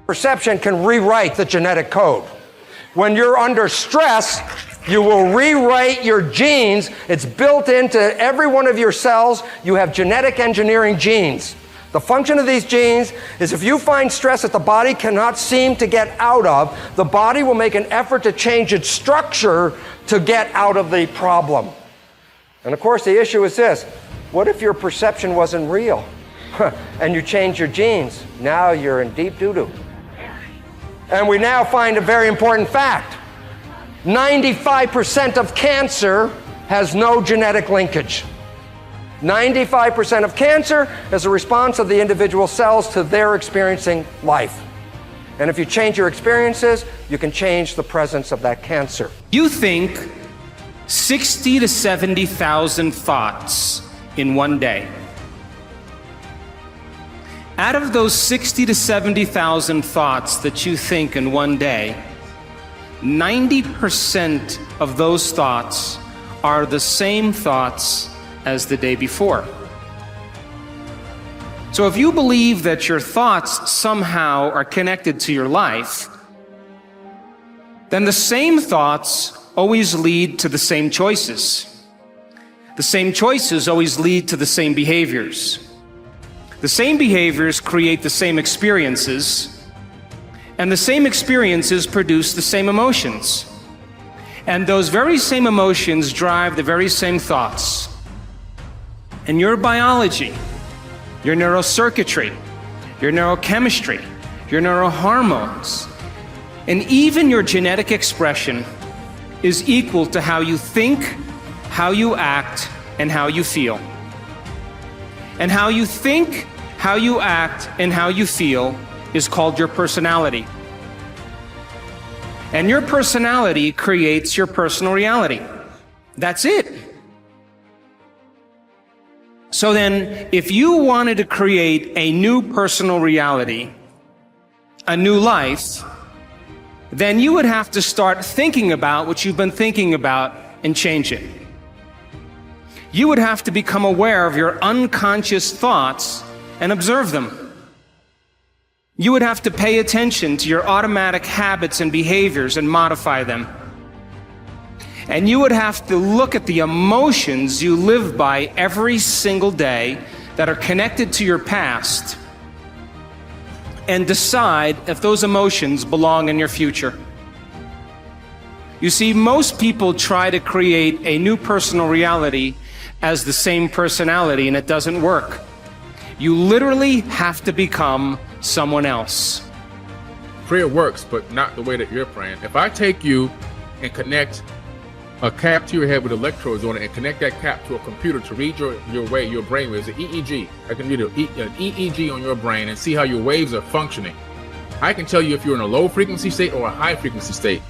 Perception can rewrite the genetic code. When you're under stress, you will rewrite your genes. It's built into every one of your cells. You have genetic engineering genes. The function of these genes is if you find stress that the body cannot seem to get out of, the body will make an effort to change its structure to get out of the problem. And of course, the issue is this. What if your perception wasn't real? And you change your genes? Now you're in deep doo-doo. And we now find a very important fact. 95% of cancer has no genetic linkage. 95% of cancer is a response of the individual cells to their experiencing life. And if you change your experiences, you can change the presence of that cancer. You think 60 to 70,000 thoughts in one day. Out of those 60 to 70,000 thoughts that you think in one day, 90% of those thoughts are the same thoughts as the day before. So if you believe that your thoughts somehow are connected to your life, then the same thoughts always lead to the same choices. The same choices always lead to the same behaviors. The same behaviors create the same experiences, and the same experiences produce the same emotions. And those very same emotions drive the very same thoughts. And your biology, your neurocircuitry, your neurochemistry, your neurohormones, and even your genetic expression is equal to how you think, how you act, and how you feel. And how you think, how you act, and how you feel is called your personality. And your personality creates your personal reality. That's it. So then, if you wanted to create a new personal reality, a new life, then you would have to start thinking about what you've been thinking about and change it. You would have to become aware of your unconscious thoughts and observe them. You would have to pay attention to your automatic habits and behaviors and modify them. And you would have to look at the emotions you live by every single day that are connected to your past and decide if those emotions belong in your future. You see, most people try to create a new personal reality as the same personality, and it doesn't work. You literally have to become someone else. Prayer works, but not the way that you're praying. If I take you and connect a cap to your head with electrodes on it and connect that cap to a computer to read your brainwaves, an EEG. I can read an EEG on your brain and see how your waves are functioning. I can tell you if you're in a low frequency state or a high frequency state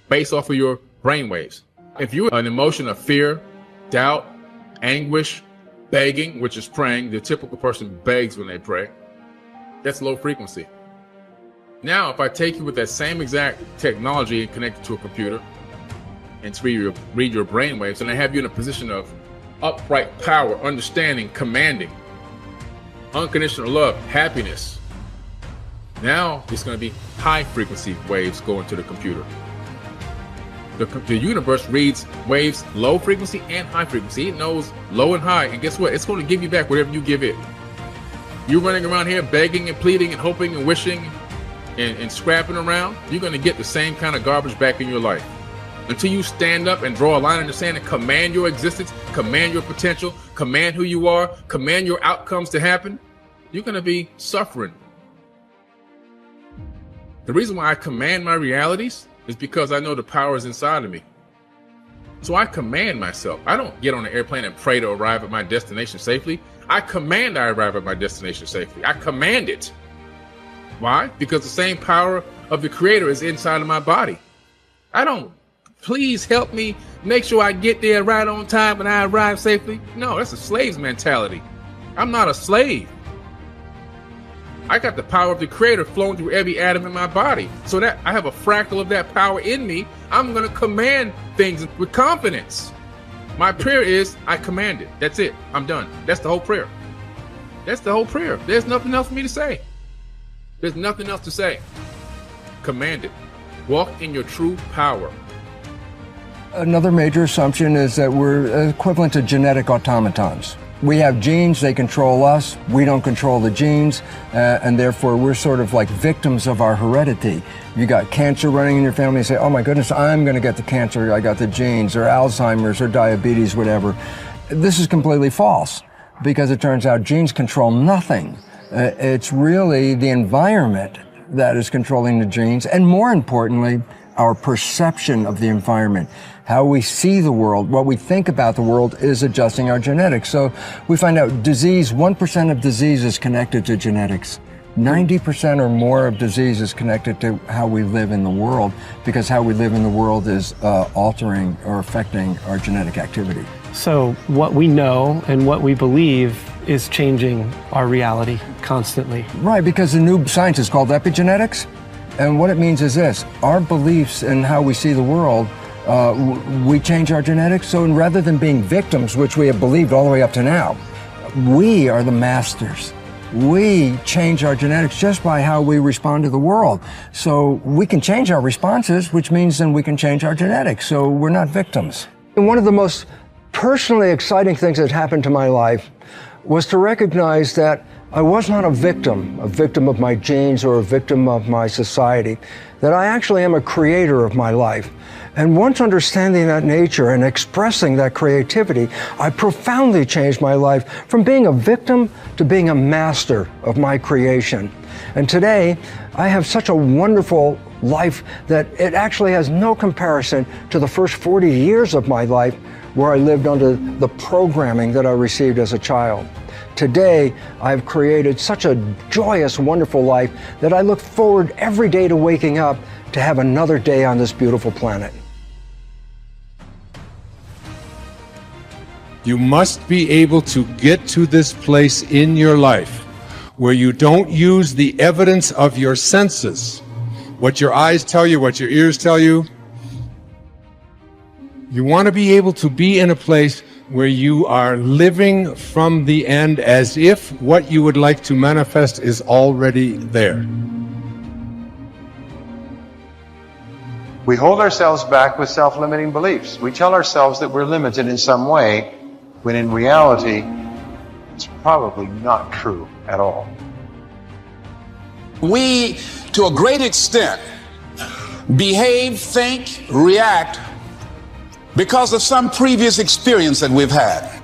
based off of your brainwaves. If you're an emotion of fear, doubt, anguish, begging, which is praying, the typical person begs when they pray, that's low frequency. Now, if I take you with that same exact technology and connect it to a computer and to read your brainwaves, and I have you in a position of upright power, understanding, commanding, unconditional love, happiness, now it's going to be high frequency waves going to the computer. The universe reads waves low frequency and high frequency. It knows low and high, and guess what? It's going to give you back whatever you give it. You're running around here begging and pleading and hoping and wishing and scrapping around, you're going to get the same kind of garbage back in your life. Until you stand up and draw a line in the sand and command your existence, command your potential, command who you are, command your outcomes to happen, you're going to be suffering. The reason why I command my realities is because I know the power is inside of me. So I command myself. I don't get on an airplane and pray to arrive at my destination safely. I command I arrive at my destination safely. I command it. Why? Because the same power of the Creator is inside of my body. I don't, please help me make sure I get there right on time and I arrive safely. No, that's a slave's mentality. I'm not a slave. I got the power of the Creator flowing through every atom in my body. So that I have a fractal of that power in me. I'm going to command things with confidence. My prayer is, I command it. That's it. I'm done. That's the whole prayer. That's the whole prayer. There's nothing else for me to say. There's nothing else to say. Command it. Walk in your true power. Another major assumption is that we're equivalent to genetic automatons. We have genes, they control us, we don't control the genes, and therefore we're sort of like victims of our heredity. You got cancer running in your family, you say, oh my goodness, I'm gonna get the cancer, I got the genes, or Alzheimer's, or diabetes, whatever. This is completely false, because it turns out genes control nothing. It's really the environment that is controlling the genes, and more importantly, our perception of the environment. How we see the world, what we think about the world is adjusting our genetics. So we find out disease, 1% of disease is connected to genetics. 90% or more of disease is connected to how we live in the world, because how we live in the world is altering or affecting our genetic activity. So what we know and what we believe is changing our reality constantly. Right, because the new science is called epigenetics. And what it means is this: our beliefs and how we see the world, we change our genetics. So rather than being victims, which we have believed all the way up to now, we are the masters. We change our genetics just by how we respond to the world. So we can change our responses, which means then we can change our genetics. So we're not victims. And one of the most personally exciting things that happened to my life was to recognize that I was not a victim of my genes or a victim of my society, that I actually am a creator of my life. And once understanding that nature and expressing that creativity, I profoundly changed my life from being a victim to being a master of my creation. And today, I have such a wonderful life that it actually has no comparison to the first 40 years of my life, where I lived under the programming that I received as a child. Today, I've created such a joyous, wonderful life that I look forward every day to waking up to have another day on this beautiful planet. You must be able to get to this place in your life where you don't use the evidence of your senses, what your eyes tell you, what your ears tell you. You want to be able to be in a place where you are living from the end as if what you would like to manifest is already there. We hold ourselves back with self-limiting beliefs. We tell ourselves that we're limited in some way, when in reality, it's probably not true at all. We, to a great extent, behave, think, react because of some previous experience that we've had.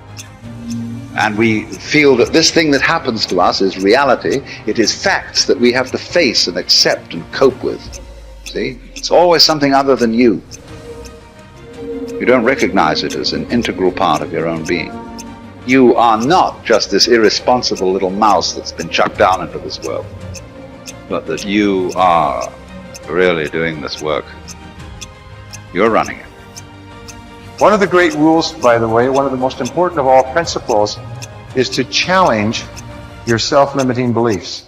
And we feel that this thing that happens to us is reality. It is facts that we have to face and accept and cope with. See? It's always something other than you. You don't recognize it as an integral part of your own being. You are not just this irresponsible little mouse that's been chucked down into this world, but that you are really doing this work. You're running it. One of the great rules, by the way, one of the most important of all principles, is to challenge your self-limiting beliefs.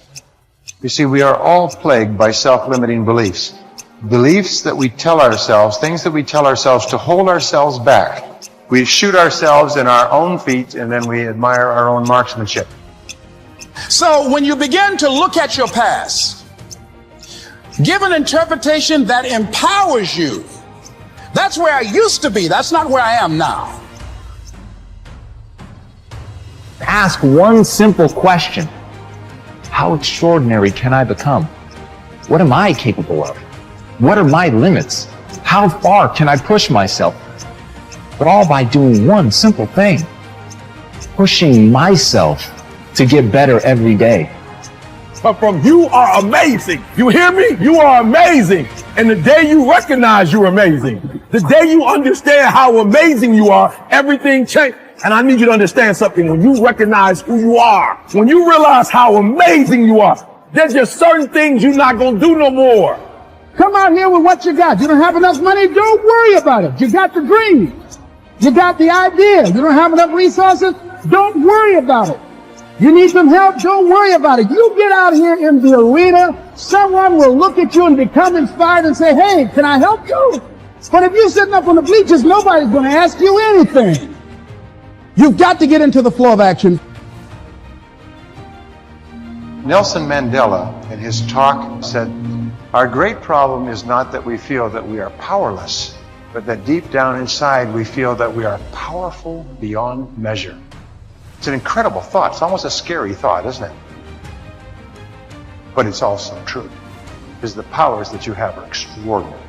You see, we are all plagued by self-limiting beliefs. Beliefs that we tell ourselves, things that we tell ourselves to hold ourselves back. We shoot ourselves in our own feet, and then we admire our own marksmanship. So when you begin to look at your past, give an interpretation that empowers you. That's where I used to be. That's not where I am now. Ask one simple question. How extraordinary can I become? What am I capable of? What are my limits? How far can I push myself? But all by doing one simple thing. Pushing myself to get better every day. But from you are amazing. You hear me? You are amazing. And the day you recognize you're amazing, the day you understand how amazing you are, everything changes. And I need you to understand something. When you recognize who you are, when you realize how amazing you are, there's just certain things you're not going to do no more. Come out here with what you got. You don't have enough money? Don't worry about it. You got the dream. You got the idea. You don't have enough resources? Don't worry about it. You need some help? Don't worry about it. You get out here in the arena, someone will look at you and become inspired and say, hey, can I help you? But if you're sitting up on the bleachers, nobody's going to ask you anything. You've got to get into the flow of action. Nelson Mandela, in his talk, said, "Our great problem is not that we feel that we are powerless, but that deep down inside we feel that we are powerful beyond measure." It's an incredible thought. It's almost a scary thought, isn't it? But it's also true, because the powers that you have are extraordinary.